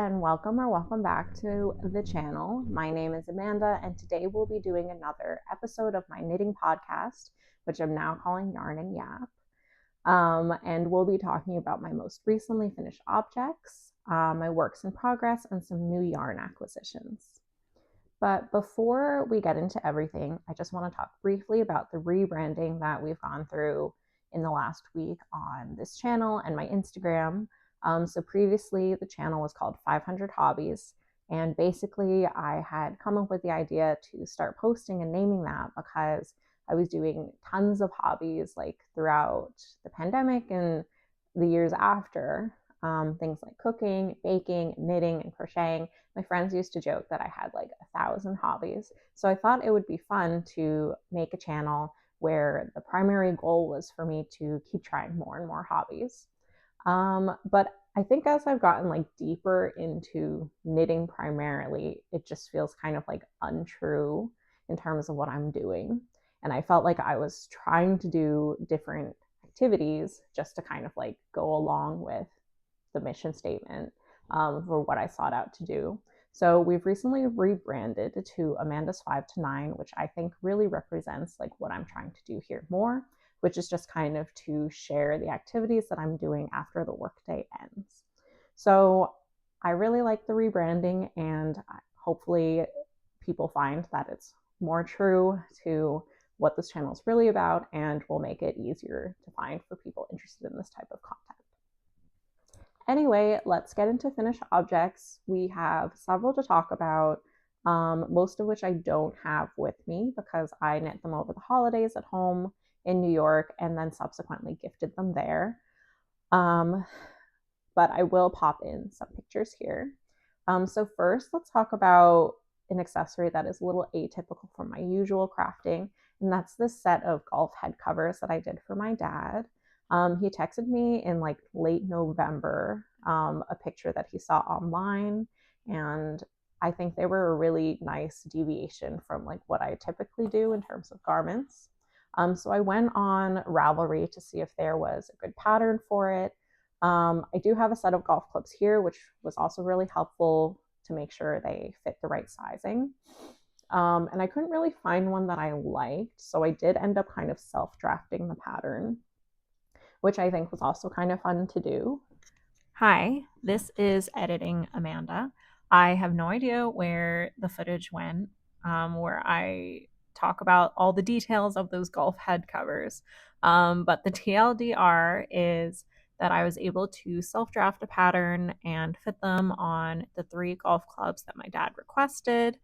and welcome back to the channel. My name is Amanda, and today we'll be doing another episode of my knitting podcast, which I'm now calling Yarn and Yap. And we'll be talking about my most recently finished objects, my works in progress, and some new yarn acquisitions. But before we get into everything, I just want to talk briefly about the rebranding that we've gone through in the last week on this channel and my Instagram. So previously the channel was called 500 Hobbies, and basically I had come up with the idea to start posting and naming that because I was doing tons of hobbies like throughout the pandemic and the years after, things like cooking, baking, knitting, and crocheting. My friends used to joke that I had like 1,000 hobbies. So I thought it would be fun to make a channel where the primary goal was for me to keep trying more and more hobbies. But I think as I've gotten like deeper into knitting primarily, it just feels kind of like untrue in terms of what I'm doing. And I felt like I was trying to do different activities just to kind of like go along with the mission statement for what I sought out to do. So we've recently rebranded to Amanda's 5 to 9, which I think really represents like what I'm trying to do here more, which is just kind of to share the activities that I'm doing after the workday ends. So I really like the rebranding, and hopefully people find that it's more true to what this channel is really about and will make it easier to find for people interested in this type of content. Anyway, let's get into finished objects. We have several to talk about, most of which I don't have with me because I knit them over the holidays at home in New York and then subsequently gifted them there. But I will pop in some pictures here. So first, let's talk about an accessory that is a little atypical from my usual crafting, and that's this set of golf head covers that I did for my dad. He texted me in like late November a picture that he saw online, and I think they were a really nice deviation from like what I typically do in terms of garments. So I went on Ravelry to see if there was a good pattern for it. I do have a set of golf clubs here, which was also really helpful to make sure they fit the right sizing. And I couldn't really find one that I liked, so I did end up kind of self-drafting the pattern, which I think was also kind of fun to do. Hi, this is editing Amanda. I have no idea where the footage went, where I talk about all the details of those golf head covers. But the TLDR is that I was able to self-draft a pattern and fit them on the 3 golf clubs that my dad requested.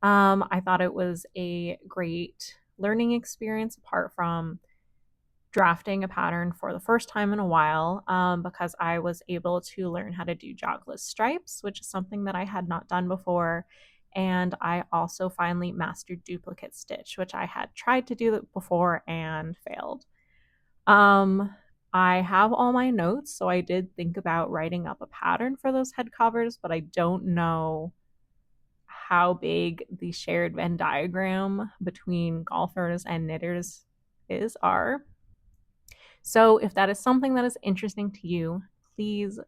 I thought it was a great learning experience apart from drafting a pattern for the first time in a while, because I was able to learn how to do jogless stripes, which is something that I had not done before. And I also finally mastered duplicate stitch, which I had tried to do before and failed. I have all my notes, so I did think about writing up a pattern for those head covers, but I don't know how big the shared Venn diagram between golfers and knitters are. So if that is something that is interesting to you, please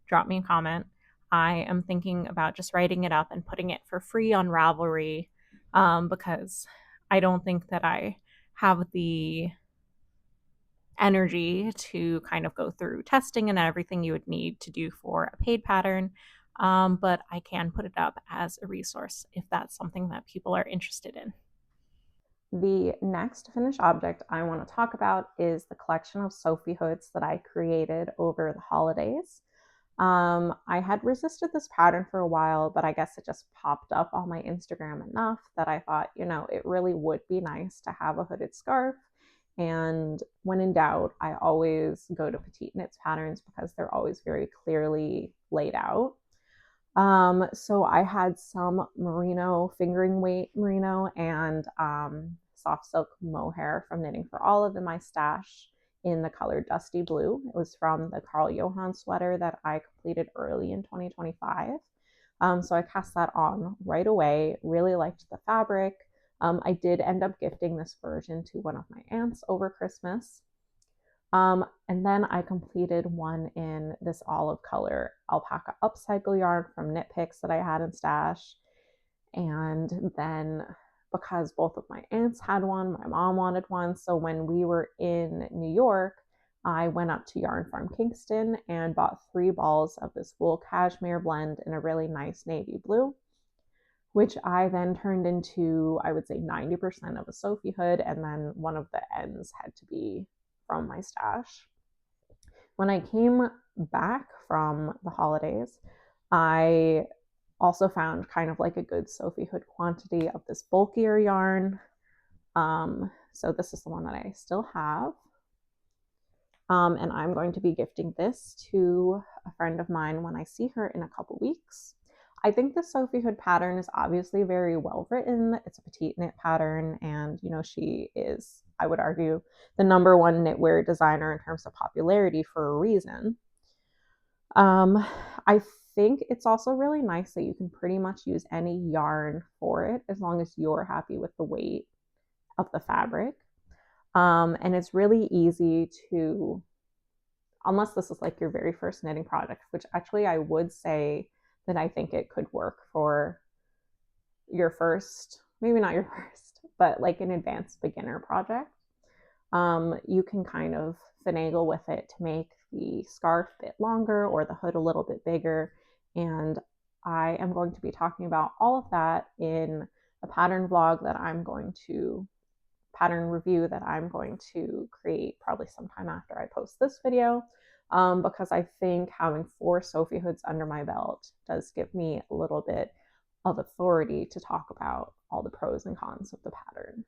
drop me a comment. I am thinking about just writing it up and putting it for free on Ravelry, because I don't think that I have the energy to kind of go through testing and everything you would need to do for a paid pattern. But I can put it up as a resource if that's something that people are interested in. The next finished object I want to talk about is the collection of Sophie hoods that I created over the holidays. I had resisted this pattern for a while, but I guess it just popped up on my Instagram enough that I thought, it really would be nice to have a hooded scarf. And when in doubt, I always go to Petite Knits patterns because they're always very clearly laid out. So I had some merino, fingering weight merino, and soft silk mohair from Knitting for Olive in my stash in the color Dusty Blue. It was from the Carl Johan sweater that I completed early in 2025. So I cast that on right away, really liked the fabric. I did end up gifting this version to one of my aunts over Christmas. And then I completed one in this olive color alpaca upcycle yarn from Knit Picks that I had in stash. And then because both of my aunts had one, my mom wanted one. So when we were in New York, I went up to Yarn Farm Kingston and bought 3 balls of this wool cashmere blend in a really nice navy blue, which I then turned into, I would say, 90% of a Sophie hood, and then one of the ends had to be from my stash. When I came back from the holidays, I also found kind of like a good Sophie hood quantity of this bulkier yarn. So this is the one that I still have. And I'm going to be gifting this to a friend of mine when I see her in a couple weeks. I think the Sophie hood pattern is obviously very well written. It's a petite knit pattern, and she is, I would argue, the #1 knitwear designer in terms of popularity for a reason. I think it's also really nice that you can pretty much use any yarn for it as long as you're happy with the weight of the fabric. And it's really easy to, unless this is like your very first knitting project, which actually I would say that I think it could work for your first, maybe not your first, but like an advanced beginner project. You can kind of finagle with it to make the scarf a bit longer or the hood a little bit bigger. And I am going to be talking about all of that in a pattern vlog that I'm going to, pattern review that I'm going to create probably sometime after I post this video, because I think having 4 Sophie hoods under my belt does give me a little bit of authority to talk about all the pros and cons of the pattern.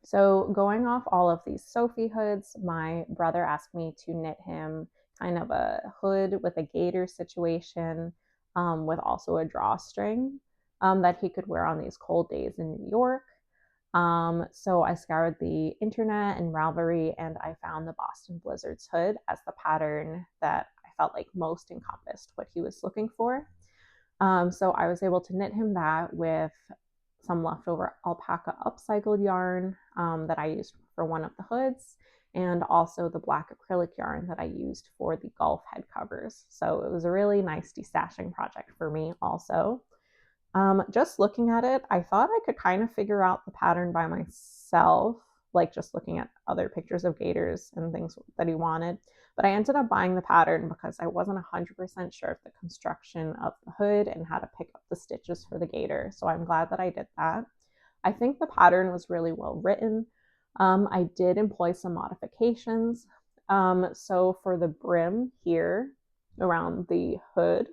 So going off all of these Sophie hoods, my brother asked me to knit him kind of a hood with a gaiter situation, with also a drawstring that he could wear on these cold days in New York. So I scoured the internet and Ravelry, and I found the Boston Blizzards hood as the pattern that I felt like most encompassed what he was looking for. So I was able to knit him that with some leftover alpaca upcycled yarn that I used for one of the hoods, and also the black acrylic yarn that I used for the Gulf head covers. So it was a really nice destashing project for me also. Just looking at it, I thought I could kind of figure out the pattern by myself, like just looking at other pictures of gaiters and things that he wanted. But I ended up buying the pattern because I wasn't 100% sure of the construction of the hood and how to pick up the stitches for the gaiter. So I'm glad that I did that. I think the pattern was really well written. I did employ some modifications. So for the brim here around the hood,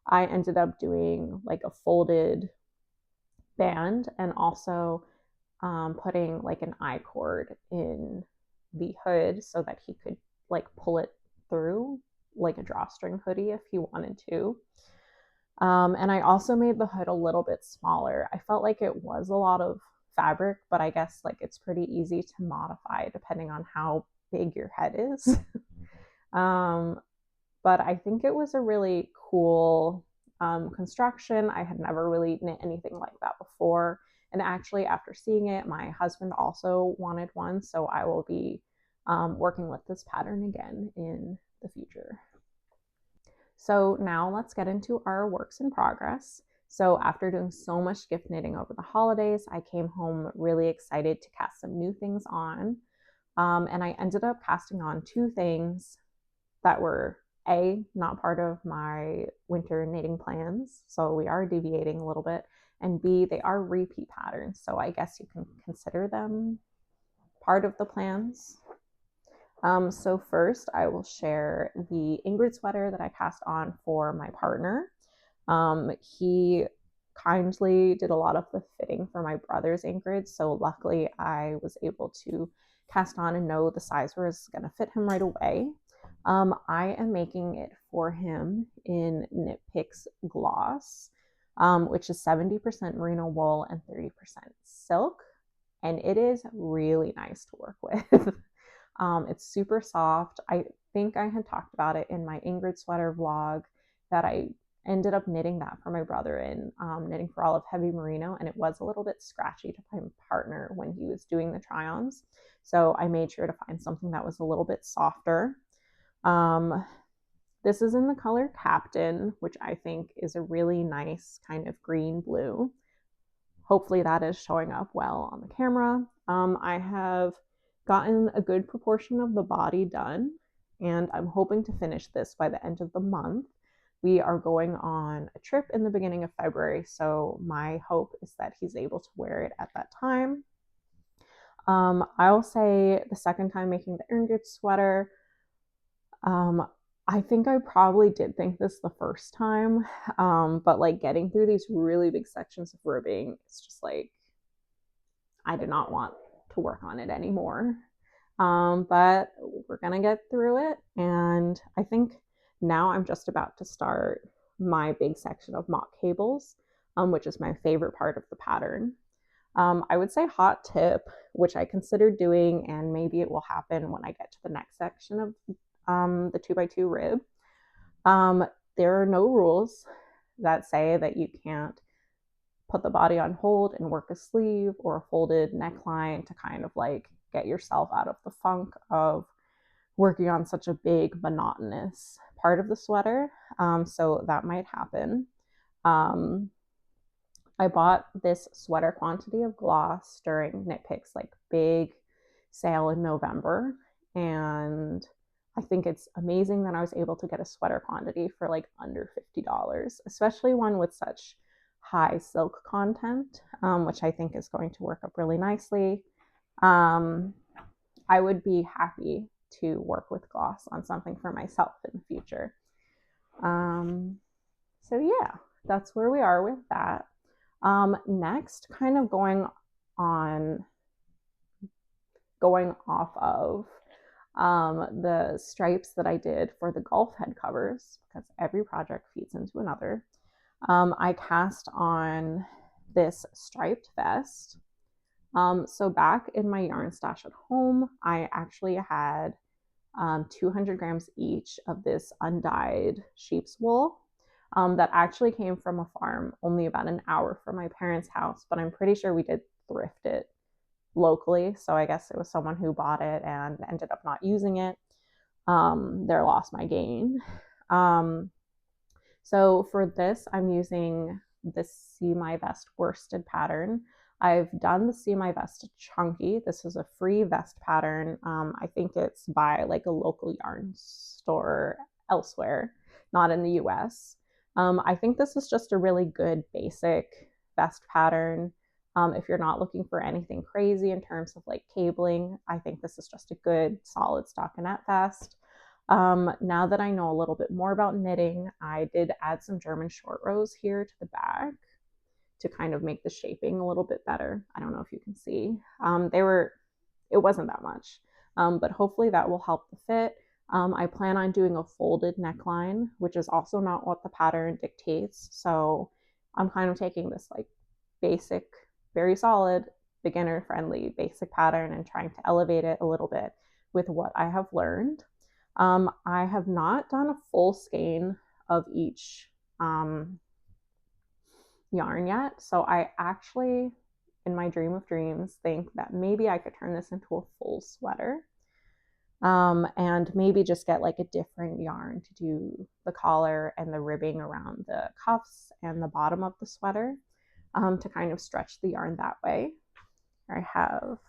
I ended up doing like a folded band and also putting like an I-cord in the hood so that he could like pull it through like a drawstring hoodie if he wanted to. And I also made the hood a little bit smaller. I felt like it was a lot of fabric, but I guess like it's pretty easy to modify depending on how big your head is. But I think it was a really cool construction. I had never really knit anything like that before. And actually, after seeing it, my husband also wanted one. So I will be working with this pattern again in the future. So now let's get into our works in progress. So after doing so much gift knitting over the holidays, I came home really excited to cast some new things on. And I ended up casting on 2 things that were not part of my winter knitting plans, so we are deviating a little bit, and B, they are repeat patterns, so I guess you can consider them part of the plans. So first I will share the Ingrid sweater that I cast on for my partner. He kindly did a lot of the fitting for my brother's Ingrid, so luckily I was able to cast on and know the size was going to fit him right away. I am making it for him in Knit Picks Gloss, which is 70% merino wool and 30% silk. And it is really nice to work with. It's super soft. I think I had talked about it in my Ingrid sweater vlog that I ended up knitting that for my brother in Knitting for Olive Heavy Merino, and it was a little bit scratchy to my partner when he was doing the try-ons. So I made sure to find something that was a little bit softer. This is in the color Captain, which I think is a really nice kind of green blue. Hopefully that is showing up well on the camera. I have gotten a good proportion of the body done, and I'm hoping to finish this by the end of the month. We are going on a trip in the beginning of February, so my hope is that he's able to wear it at that time. I'll say the second time making the Ingrid sweater, I think I probably did think this the first time, but like getting through these really big sections of ribbing, it's just like, I did not want to work on it anymore. But we're gonna get through it, and I think now I'm just about to start my big section of mock cables, which is my favorite part of the pattern. I would say hot tip, which I considered doing, and maybe it will happen when I get to the next section of the 2x2 rib. There are no rules that say that you can't put the body on hold and work a sleeve or a folded neckline to kind of like get yourself out of the funk of working on such a big monotonous part of the sweater. So that might happen. I bought this sweater quantity of gloss during Knit Picks like big sale in November, and I think it's amazing that I was able to get a sweater quantity for like under $50, especially one with such high silk content, which I think is going to work up really nicely. I would be happy to work with gloss on something for myself in the future. So yeah, that's where we are with that. Next, kind of going off of the stripes that I did for the golf head covers, because every project feeds into another. I cast on this striped vest. So back in my yarn stash at home, I actually had 200 grams each of this undyed sheep's wool that actually came from a farm only about an hour from my parents' house, but I'm pretty sure we did thrift it locally. So I guess it was someone who bought it and ended up not using it. Their loss, my gain. So for this, I'm using the See My Vest worsted pattern. I've done the See My Vest chunky. This is a free vest pattern. I think it's by like a local yarn store elsewhere, not in the US. I think this is just a really good basic vest pattern. If you're not looking for anything crazy in terms of like cabling, I think this is just a good solid stockinette vest. Now that I know a little bit more about knitting, I did add some German short rows here to the back to kind of make the shaping a little bit better. I don't know if you can see. It wasn't that much, but hopefully that will help the fit. I plan on doing a folded neckline, which is also not what the pattern dictates. So I'm kind of taking this like basic, very solid, beginner friendly basic pattern and trying to elevate it a little bit with what I have learned. I have not done a full skein of each yarn yet. So I actually, in my dream of dreams, think that maybe I could turn this into a full sweater. And maybe just get like a different yarn to do the collar and the ribbing around the cuffs and the bottom of the sweater, to kind of stretch the yarn that way. I have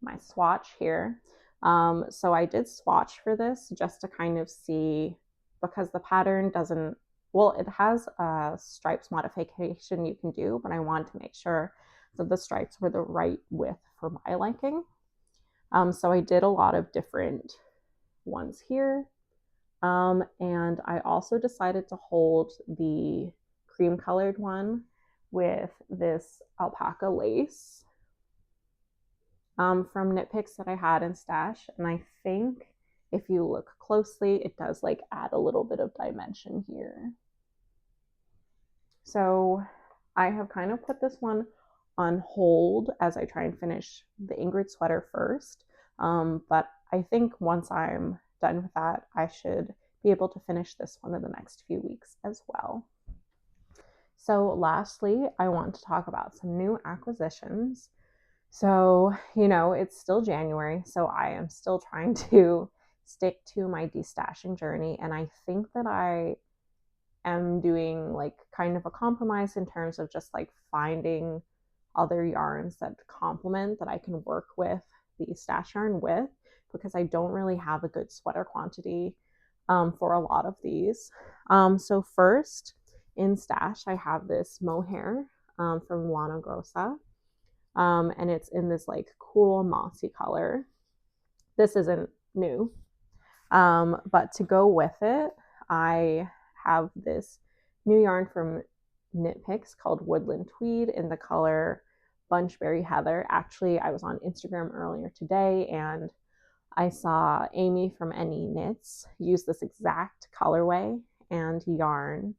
my swatch here. So I did swatch for this just to kind of see, because the pattern doesn't, well, it has a stripes modification you can do, but I wanted to make sure that the stripes were the right width for my liking. So I did a lot of different ones here. And I also decided to hold the cream colored one with this alpaca lace from Knit Picks that I had in stash. And I think if you look closely, it does like add a little bit of dimension here. So I have kind of put this one on hold as I try and finish the Ingrid sweater first. But I think once I'm done with that, I should be able to finish this one in the next few weeks as well. So lastly, I want to talk about some new acquisitions. So, it's still January, so I am still trying to stick to my destashing journey. And I think that I am doing like kind of a compromise in terms of just like finding other yarns that complement that I can work with the stash yarn with, because I don't really have a good sweater quantity for a lot of these. So first in stash, I have this mohair from Lana Grossa. And it's in this like cool mossy color. This isn't new, but to go with it, I have this new yarn from Knit Picks called Woodland Tweed in the color Bunchberry Heather. Actually, I was on Instagram earlier today and I saw Amy from Any Knits use this exact colorway and yarn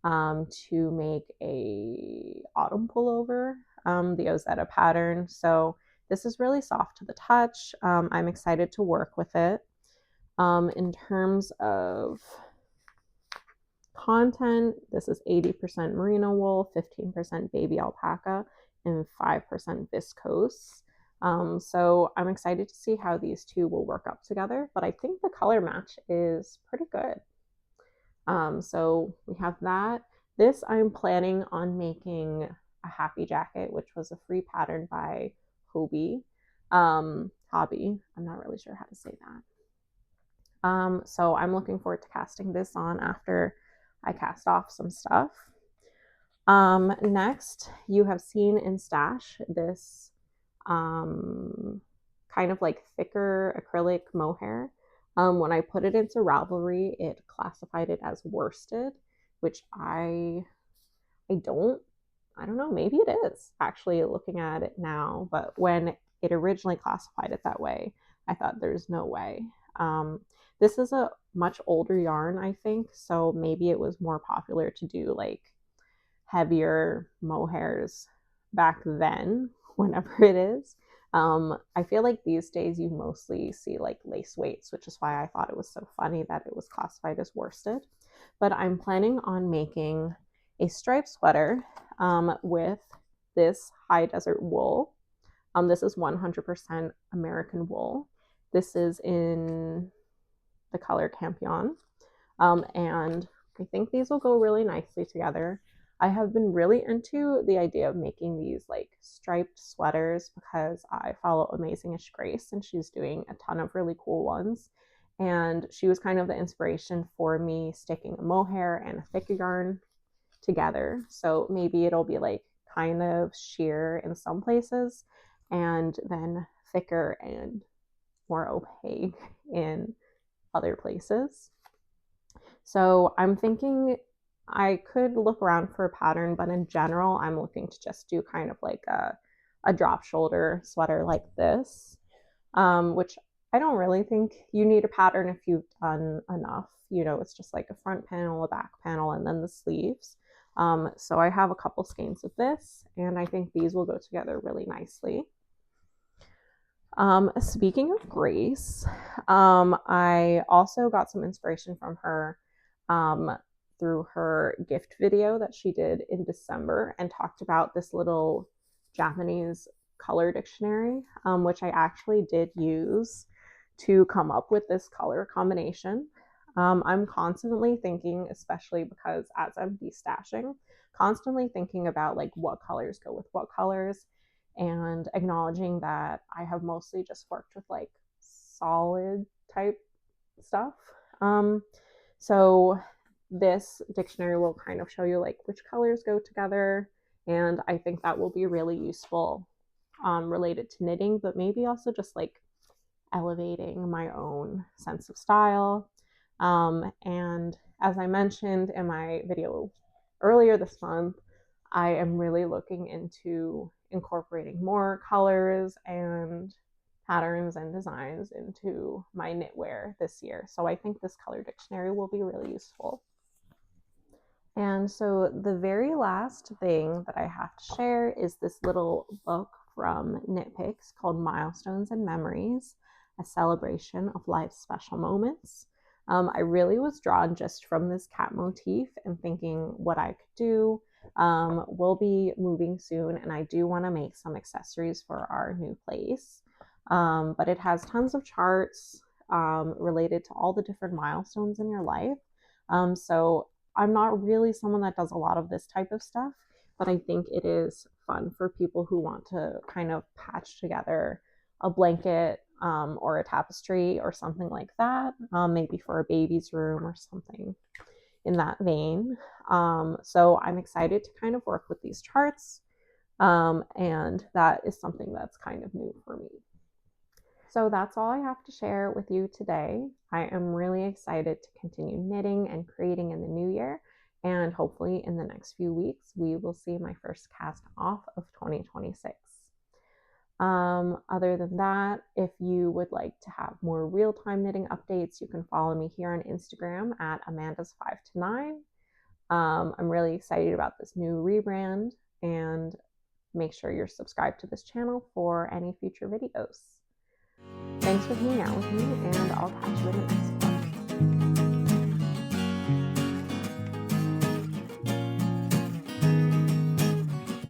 to make a autumn pullover, the Ozetta pattern. So this is really soft to the touch. I'm excited to work with it. In terms of content, this is 80% merino wool, 15% baby alpaca, and 5% viscose. So I'm excited to see how these two will work up together, but I think the color match is pretty good. So we have that. This I'm planning on making a happy jacket, which was a free pattern by Hobby. Hobby. I'm not really sure how to say that. So I'm looking forward to casting this on after I cast off some stuff. Next, you have seen in stash this kind of like thicker acrylic mohair. When I put it into Ravelry, it classified it as worsted, which I don't know, maybe it is actually looking at it now, but when it originally classified it that way, I thought there's no way. This is a much older yarn, I think, so maybe it was more popular to do like heavier mohairs back then, whenever it is. I feel like these days you mostly see like lace weights, which is why I thought it was so funny that it was classified as worsted. But I'm planning on making a striped sweater with this high desert wool. This is 100% American wool. This is in the color Campion. And I think these will go really nicely together. I have been really into the idea of making these like striped sweaters because I follow Amazingish Grace and she's doing a ton of really cool ones. And she was kind of the inspiration for me sticking a mohair and a thicker yarn together. So maybe it'll be like kind of sheer in some places and then thicker and more opaque in other places. So I'm thinking I could look around for a pattern, but in general, I'm looking to just do kind of like a drop shoulder sweater like this, which I don't really think you need a pattern if you've done enough. It's just like a front panel, a back panel, and then the sleeves. So I have a couple skeins of this, and I think these will go together really nicely. Speaking of Grace, I also got some inspiration from her through her gift video that she did in December and talked about this little Japanese color dictionary, which I actually did use to come up with this color combination. I'm constantly thinking, especially because as I'm destashing, constantly thinking about like what colors go with what colors, and acknowledging that I have mostly just worked with like solid type stuff. So this dictionary will kind of show you like which colors go together, and I think that will be really useful related to knitting, but maybe also just like elevating my own sense of style. And as I mentioned in my video earlier this month, I am really looking into incorporating more colors and patterns and designs into my knitwear this year. So I think this color dictionary will be really useful. And so the very last thing that I have to share is this little book from Knit Picks called Milestones and Memories, a celebration of life's special moments. I really was drawn just from this cat motif and thinking what I could do. We'll be moving soon, and I do want to make some accessories for our new place. But it has tons of charts related to all the different milestones in your life. So I'm not really someone that does a lot of this type of stuff, but I think it is fun for people who want to kind of patch together a blanket or a tapestry or something like that, maybe for a baby's room or something in that vein. So I'm excited to kind of work with these charts, and that is something that's kind of new for me. So that's all I have to share with you today. I am really excited to continue knitting and creating in the new year. And hopefully in the next few weeks, we will see my first cast off of 2026. Other than that, if you would like to have more real-time knitting updates, you can follow me here on Instagram at Amanda's5to9. I'm really excited about this new rebrand, and make sure you're subscribed to this channel for any future videos. Thanks for hanging out with me, and I'll catch you in the next one.